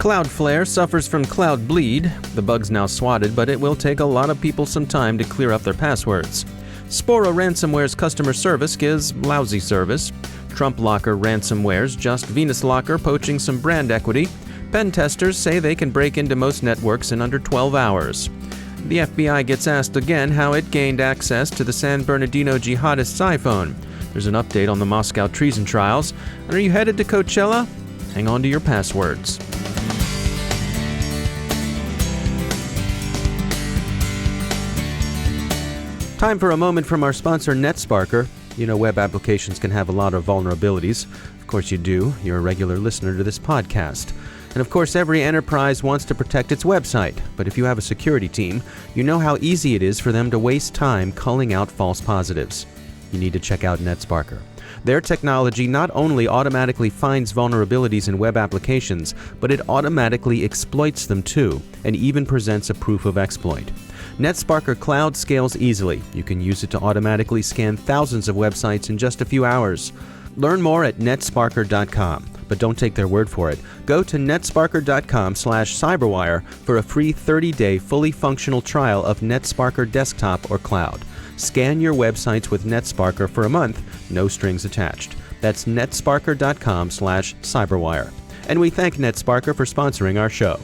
Cloudflare suffers from Cloudbleed. The bug's now swatted, but it will take a lot of people some time to clear up their passwords. Spora ransomware's customer service gives lousy service. TrumpLocker ransomware's just VenusLocker poaching some brand equity. Pen testers say they can break into most networks in under 12 hours. The FBI gets asked again how it gained access to the San Bernardino jihadist's iPhone. There's an update on the Moscow treason trials. And are you headed to Coachella? Hang on to your passwords. Time for a moment from our sponsor, NetSparker. You know, web applications can have a lot of vulnerabilities. Of course you do. You're a regular listener to this podcast. And of course, every enterprise wants to protect its website. But if you have a security team, you know how easy it is for them to waste time culling out false positives. You need to check out NetSparker. Their technology not only automatically finds vulnerabilities in web applications, but it automatically exploits them too, and even presents a proof of exploit. NetSparker Cloud scales easily. You can use it to automatically scan thousands of websites in just a few hours. Learn more at netsparker.com, but don't take their word for it. Go to netsparker.com/cyberwire for a free 30-day fully functional trial of NetSparker Desktop or Cloud. Scan your websites with NetSparker for a month, no strings attached. That's netsparker.com/cyberwire. And we thank NetSparker for sponsoring our show.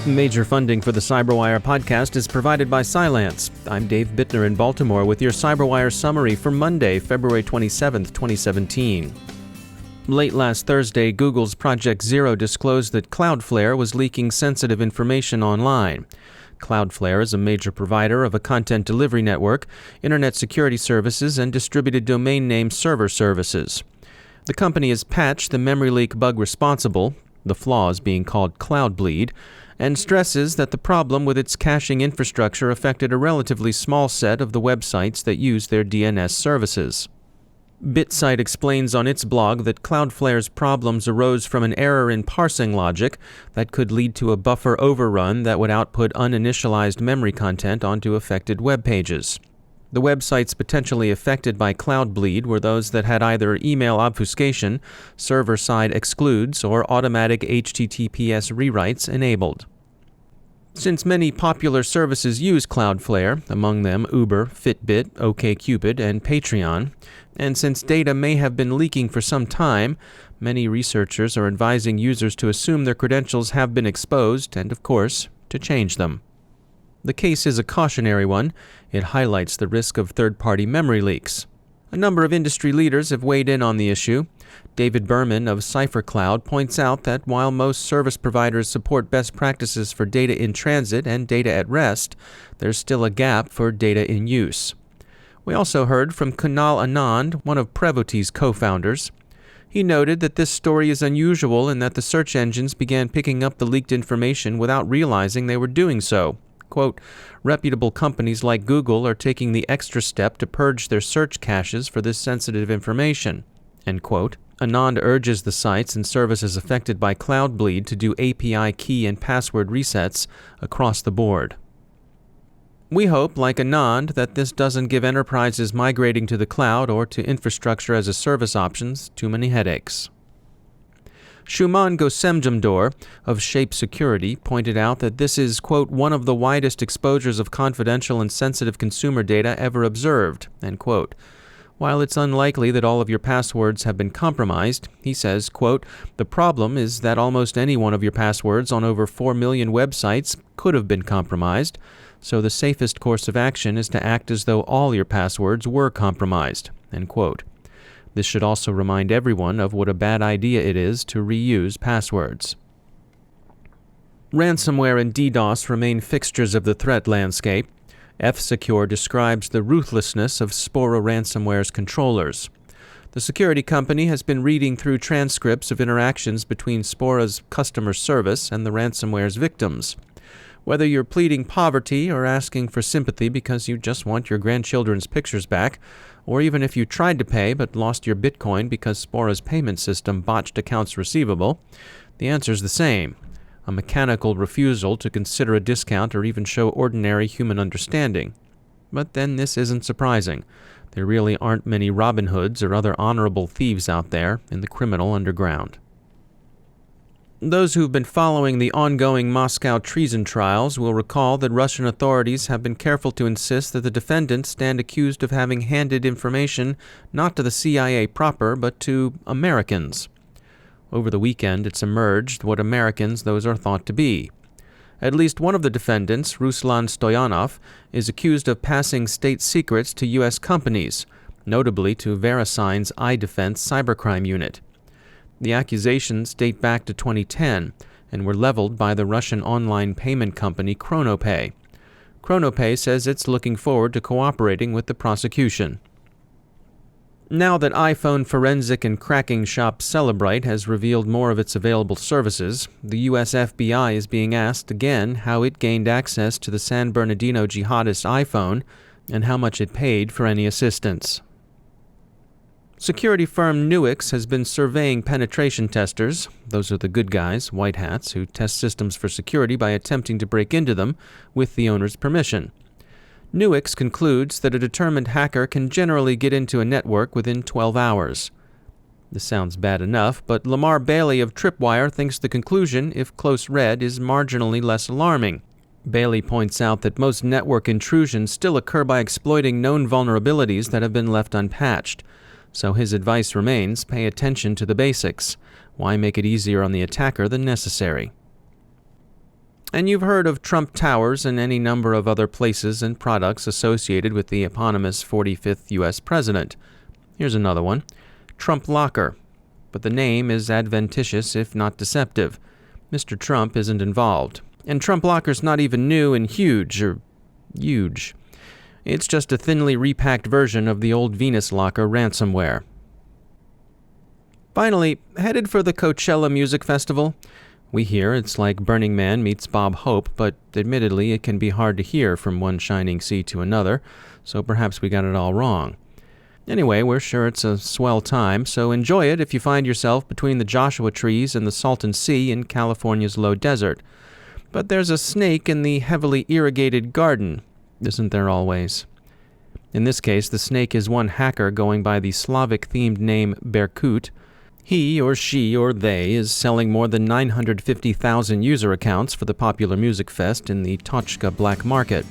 Major funding for the CyberWire podcast is provided by Cylance. I'm Dave Bittner in Baltimore with your CyberWire summary for Monday, February 27, 2017. Late last Thursday, Google's Project Zero disclosed that Cloudflare was leaking sensitive information online. Cloudflare is a major provider of a content delivery network, internet security services, and distributed domain name server services. The company has patched the memory leak bug responsible, the flaws being called Cloudbleed, and stresses that the problem with its caching infrastructure affected a relatively small set of the websites that use their DNS services. BitSite explains on its blog that Cloudflare's problems arose from an error in parsing logic that could lead to a buffer overrun that would output uninitialized memory content onto affected web pages. The websites potentially affected by Cloudbleed were those that had either email obfuscation, server-side excludes, or automatic HTTPS rewrites enabled. Since many popular services use Cloudflare, among them Uber, Fitbit, OkCupid, and Patreon, and since data may have been leaking for some time, many researchers are advising users to assume their credentials have been exposed and, of course, to change them. The case is a cautionary one. It highlights the risk of third-party memory leaks. A number of industry leaders have weighed in on the issue. David Berman of CipherCloud points out that while most service providers support best practices for data in transit and data at rest, there's still a gap for data in use. We also heard from Kunal Anand, one of Prevoti's co-founders. He noted that this story is unusual in that the search engines began picking up the leaked information without realizing they were doing so. Quote, reputable companies like Google are taking the extra step to purge their search caches for this sensitive information. End quote. Anand urges the sites and services affected by Cloudbleed to do API key and password resets across the board. We hope, like Anand, that this doesn't give enterprises migrating to the cloud or to infrastructure as a service options too many headaches. Shuman Gosemjamdor of Shape Security pointed out that this is, quote, one of the widest exposures of confidential and sensitive consumer data ever observed, end quote. While it's unlikely that all of your passwords have been compromised, he says, quote, the problem is that almost any one of your passwords on over 4 million websites could have been compromised, so the safest course of action is to act as though all your passwords were compromised, end quote. This should also remind everyone of what a bad idea it is to reuse passwords. Ransomware and DDoS remain fixtures of the threat landscape. F-Secure describes the ruthlessness of Spora ransomware's controllers. The security company has been reading through transcripts of interactions between Spora's customer service and the ransomware's victims. Whether you're pleading poverty or asking for sympathy because you just want your grandchildren's pictures back, or even if you tried to pay but lost your Bitcoin because Spora's payment system botched accounts receivable, the answer's the same: a mechanical refusal to consider a discount or even show ordinary human understanding. But then this isn't surprising. There really aren't many Robin Hoods or other honorable thieves out there in the criminal underground. Those who've been following the ongoing Moscow treason trials will recall that Russian authorities have been careful to insist that the defendants stand accused of having handed information not to the CIA proper, but to Americans. Over the weekend, it's emerged what Americans those are thought to be. At least one of the defendants, Ruslan Stoyanov, is accused of passing state secrets to U.S. companies, notably to VeriSign's iDefense cybercrime unit. The accusations date back to 2010 and were leveled by the Russian online payment company ChronoPay. ChronoPay says it's looking forward to cooperating with the prosecution. Now that iPhone forensic and cracking shop Cellebrite has revealed more of its available services, the U.S. FBI is being asked again how it gained access to the San Bernardino jihadist iPhone and how much it paid for any assistance. Security firm Nuix has been surveying penetration testers, those are the good guys, white hats, who test systems for security by attempting to break into them with the owner's permission. Nuix concludes that a determined hacker can generally get into a network within 12 hours. This sounds bad enough, but Lamar Bailey of Tripwire thinks the conclusion, if close read, is marginally less alarming. Bailey points out that most network intrusions still occur by exploiting known vulnerabilities that have been left unpatched. So his advice remains, pay attention to the basics. Why make it easier on the attacker than necessary? And you've heard of Trump Towers and any number of other places and products associated with the eponymous 45th U.S. president. Here's another one, TrumpLocker. But the name is adventitious if not deceptive. Mr. Trump isn't involved. And TrumpLocker's not even new and huge. It's just a thinly repacked version of the old VenusLocker ransomware. Finally, headed for the Coachella Music Festival? We hear it's like Burning Man meets Bob Hope, but admittedly it can be hard to hear from one shining sea to another, so perhaps we got it all wrong. Anyway, we're sure it's a swell time, so enjoy it if you find yourself between the Joshua trees and the Salton Sea in California's low desert. But there's a snake in the heavily irrigated garden, isn't there always? In this case, the snake is one hacker going by the Slavic-themed name Berkut. He or she or they is selling more than 950,000 user accounts for the popular music fest in the Tochka black market.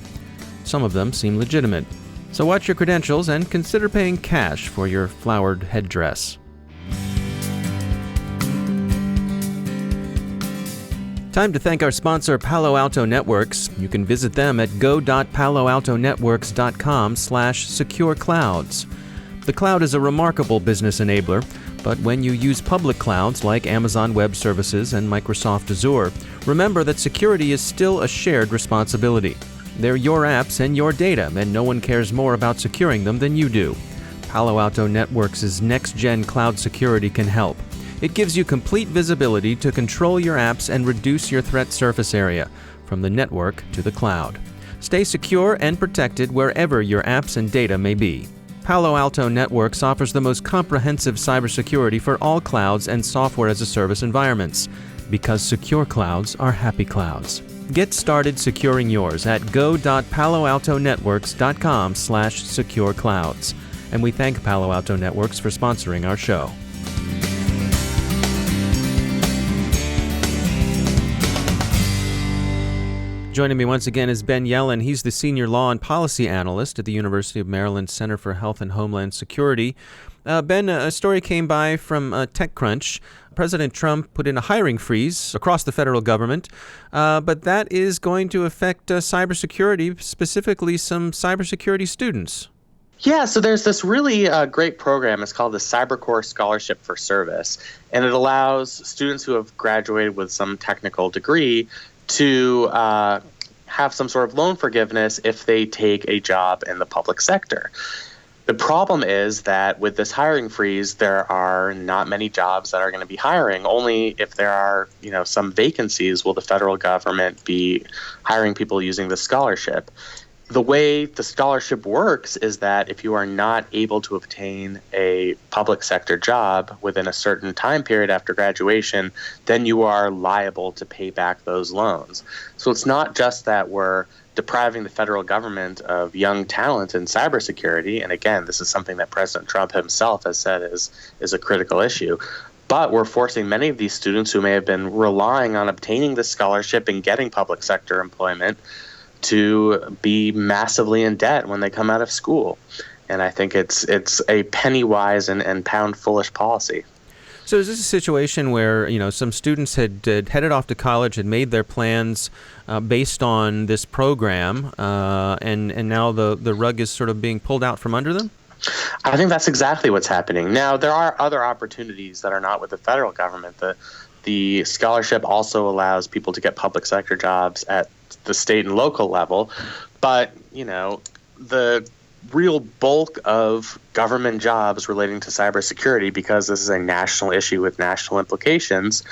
Some of them seem legitimate. So watch your credentials and consider paying cash for your flowered headdress. Time to thank our sponsor, Palo Alto Networks. You can visit them at go.paloaltonetworks.com/secureclouds. The cloud is a remarkable business enabler, but when you use public clouds like Amazon Web Services and Microsoft Azure, remember that security is still a shared responsibility. They're your apps and your data, and no one cares more about securing them than you do. Palo Alto Networks' next-gen cloud security can help. It gives you complete visibility to control your apps and reduce your threat surface area, from the network to the cloud. Stay secure and protected wherever your apps and data may be. Palo Alto Networks offers the most comprehensive cybersecurity for all clouds and software-as-a-service environments, because secure clouds are happy clouds. Get started securing yours at go.paloaltonetworks.com/secureclouds. And we thank Palo Alto Networks for sponsoring our show. Joining me once again is Ben Yelin. He's the Senior Law and Policy Analyst at the University of Maryland Center for Health and Homeland Security. Ben, a story came by from TechCrunch. President Trump put in a hiring freeze across the federal government, but that is going to affect cybersecurity, specifically some cybersecurity students. Yeah, so there's this really great program. It's called the CyberCore Scholarship for Service, and it allows students who have graduated with some technical degree to have some sort of loan forgiveness if they take a job in the public sector. The problem is that with this hiring freeze, there are not many jobs that are going to be hiring. Only if there are, some vacancies will the federal government be hiring people using this scholarship. the way the scholarship works is that if you are not able to obtain a public sector job within a certain time period after graduation, then you are liable to pay back those loans. So it's not just that we're depriving the federal government of young talent in cybersecurity, and again, this is something that President Trump himself has said is a critical issue, but we're forcing many of these students who may have been relying on obtaining this scholarship and getting public sector employment to be massively in debt when they come out of school. And I think it's a penny wise and pound foolish policy. So is this a situation where, some students had headed off to college, had made their plans based on this program, and now the rug is sort of being pulled out from under them? I think that's exactly what's happening. Now, there are other opportunities that are not with the federal government. The scholarship also allows people to get public sector jobs at the state and local level, but the real bulk of government jobs relating to cybersecurity, because this is a national issue with national implications,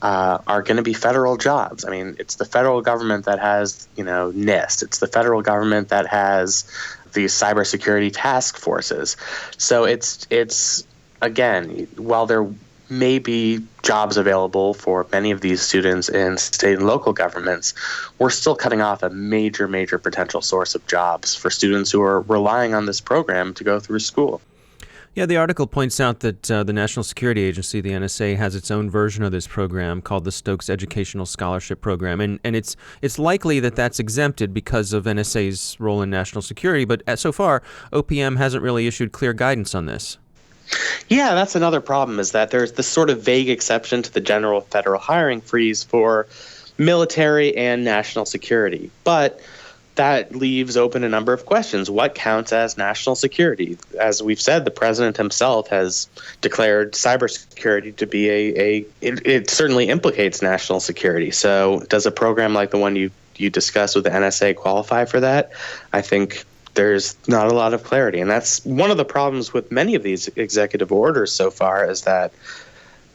are going to be federal jobs. I mean, it's the federal government that has NIST. It's the federal government that has these cybersecurity task forces. So it's again, while there may be jobs available for many of these students in state and local governments, we're still cutting off a major potential source of jobs for students who are relying on this program to go through school. Yeah, the article points out that the National Security Agency, the NSA, has its own version of this program called the Stokes Educational Scholarship Program, and it's likely that that's exempted because of NSA's role in national security, but so far, OPM hasn't really issued clear guidance on this. Yeah, that's another problem, is that there's this sort of vague exception to the general federal hiring freeze for military and national security. But that leaves open a number of questions. What counts as national security? As we've said, the president himself has declared cybersecurity to be it certainly implicates national security. So does a program like the one you discussed with the NSA qualify for that? I think there's not a lot of clarity. And that's one of the problems with many of these executive orders so far, is that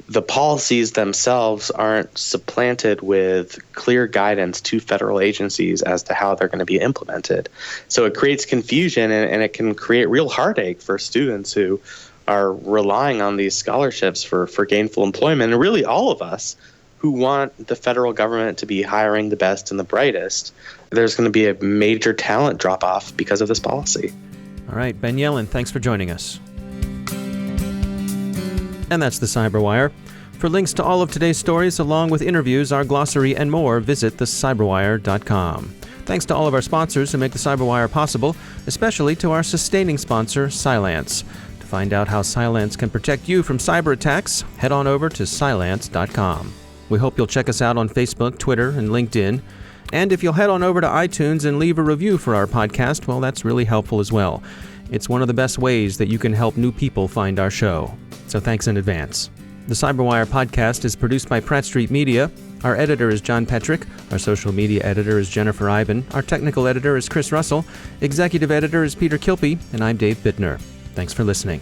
the policies themselves aren't supplanted with clear guidance to federal agencies as to how they're going to be implemented. So it creates confusion, and it can create real heartache for students who are relying on these scholarships for gainful employment, and really all of us who want the federal government to be hiring the best and the brightest. There's going to be a major talent drop-off because of this policy. All right, Ben Yelin, thanks for joining us. And that's the CyberWire. For links to all of today's stories, along with interviews, our glossary, and more, visit thecyberwire.com. Thanks to all of our sponsors who make the CyberWire possible, especially to our sustaining sponsor, Cylance. To find out how Cylance can protect you from cyber attacks, head on over to Cylance.com. We hope you'll check us out on Facebook, Twitter, and LinkedIn. And if you'll head on over to iTunes and leave a review for our podcast, well, that's really helpful as well. It's one of the best ways that you can help new people find our show. So thanks in advance. The CyberWire podcast is produced by Pratt Street Media. Our editor is John Petrick. Our social media editor is Jennifer Iben. Our technical editor is Chris Russell. Executive editor is Peter Kilpie. And I'm Dave Bittner. Thanks for listening.